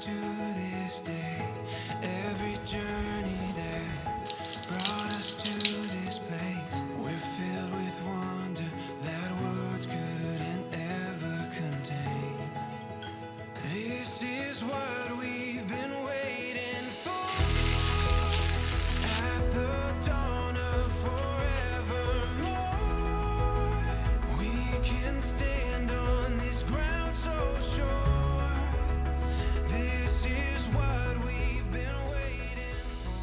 to this day. Every journey that brought us to this place. We're filled with wonder that words couldn't ever contain. This is what we've been waiting for. At the dawn of forevermore, we can stand on this ground so sure. This is what we've been waiting for.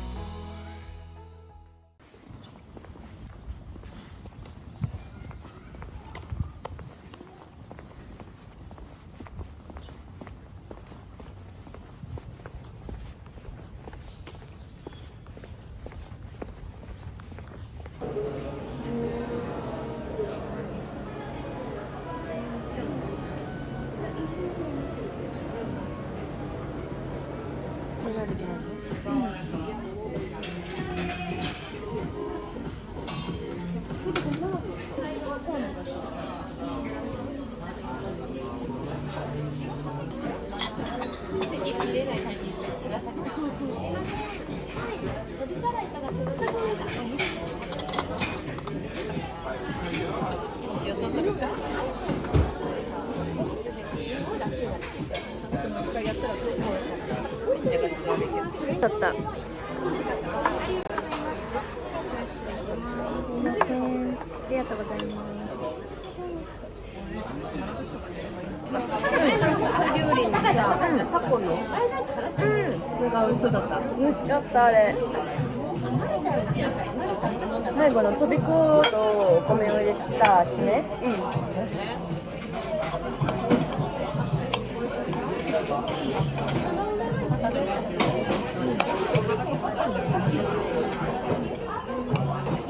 だった。ありがとうございます。料理にさ、タコのこれが美味しそうだった。美味しかったあれ。最後のとびことお米を入れた締め。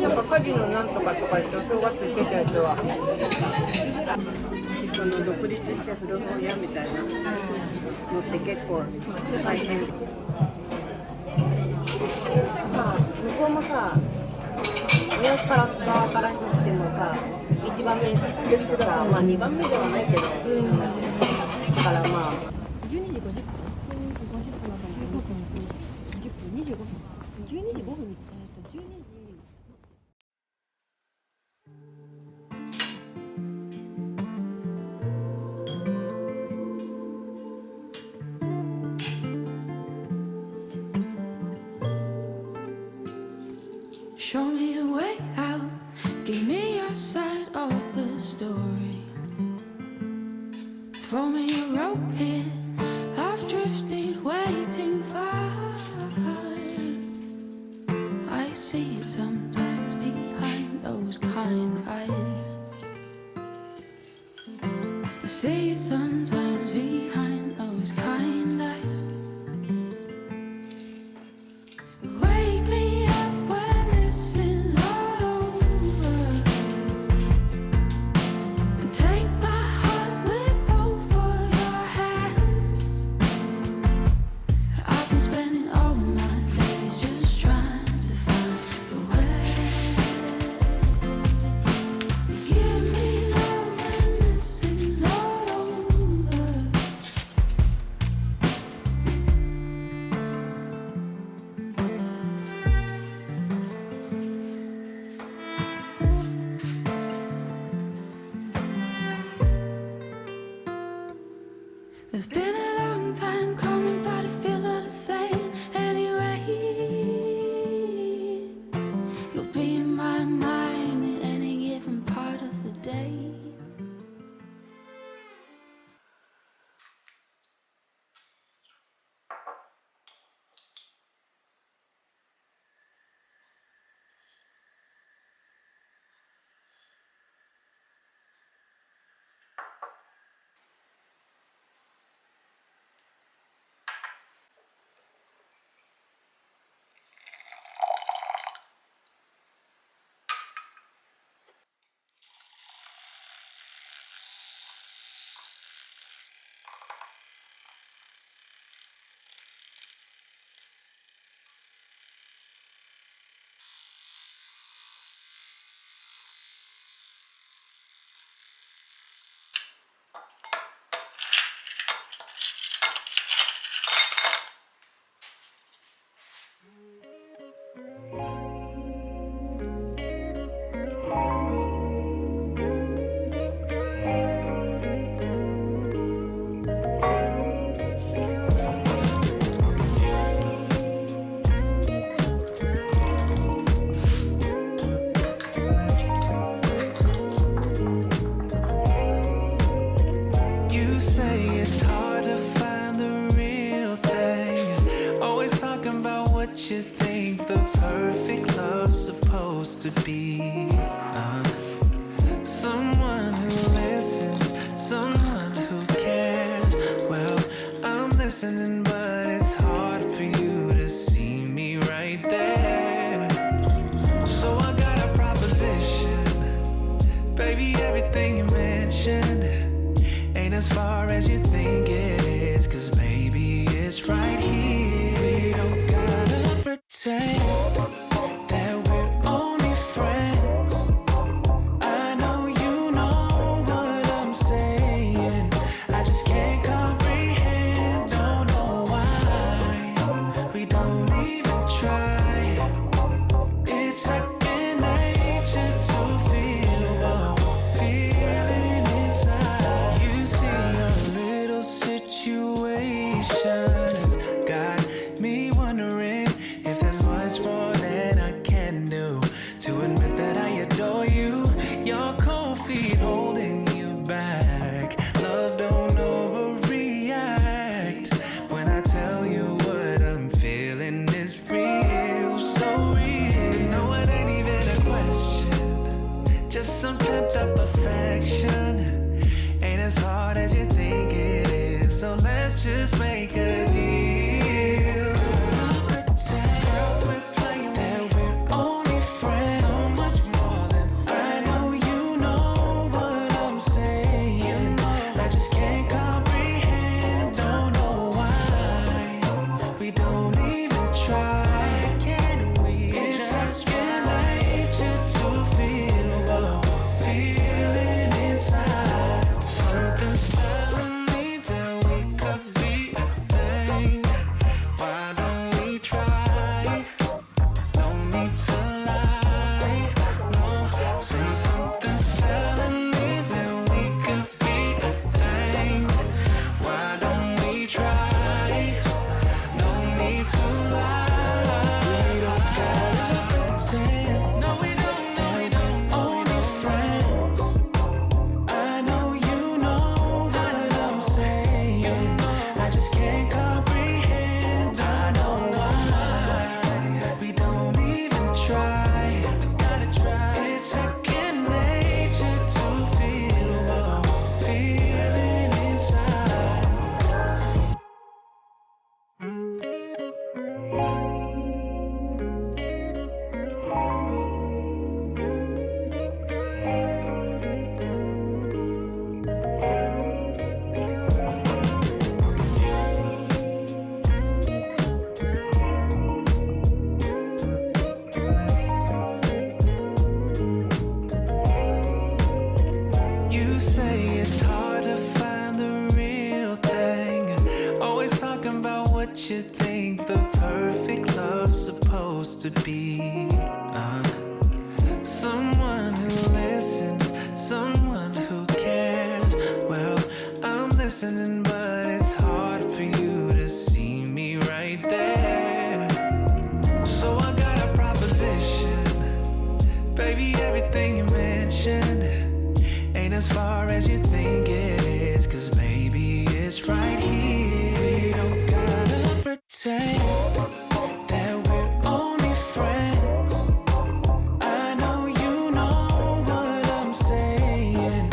なんかカジノなんとかとか言ってお正月行ってたやつはその独立して古本屋みたいなのって結構大変。まあ向こうもさ、親からしてもさ、1番目にさ、まあ2番目ではないけど、だからまあ12時50分だと思う。10分25分12時5分に12時。Show me a way out, give me your side of the story. Throw me a rope here, I've drifted way too far. I see it's you think the perfect love's supposed to be. Someone who listens, someone who cares. Well, I'm listening, but it's hard for you to see me right there. So I got a proposition. Baby, everything you mentioned ain't as far as you think it is, 'cause baby, it's right here. We don't gotta pretend that we're only friends. I know you know what I'm saying. I just can't comprehend, don't know why we don't even try. It's second nature to feel what we're feeling inside. You see, your little situation has got me wondering if there's much more that I can do to admit that I adore you. Your cold feet holding you back. Love don't overreact when I tell you what I'm feeling is real, so real. You know it ain't even a question, just some pent up affection. Ain't as hard as you think it is, so let's just make a deal. Girl, quit playing that we're only friends. So much more than friends. I know you know what I'm saying. I just can't comprehend, don't know why we don't even try. Can we? It's second nature to feel what we're feeling inside. Something's telling me that we could be a thing. Why don't we try? No need to lie. No, say something's telling me that we could be a thing. Why don't we try? No need to lie. We don't gotta pretend. No, we don't. No, we don't. Only friends. I know you know what I'm saying. I just can't comprehend. I know why we don't even try. We gotta try. It's second nature to feel what we're feeling inside. You say it's hard to find the real thing. Always talking about what you think the perfect love's supposed to be. Someone who listens, someone who cares. Well, I'm listening, but it's hard for you to see me right there. So I got a proposition. Baby, everything you mentioned ain't as far as you think it is, 'cause baby, it's right here. We don't gotta pretend that we're only friends. I know you know what I'm saying.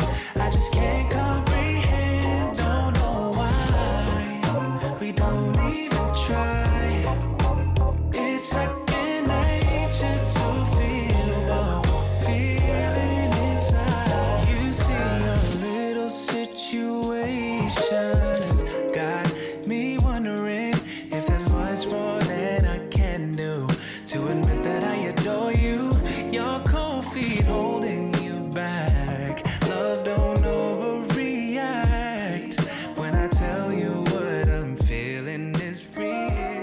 I just can't comprehend, don't know why we don't even try. It's second nature to feel what we're feeling inside. You see, your little situation has got me wondering if there's much more that I can do to admit that I adore you. Your cold feet holding you back. Love don't overreact when I tell you what I'm feeling is real.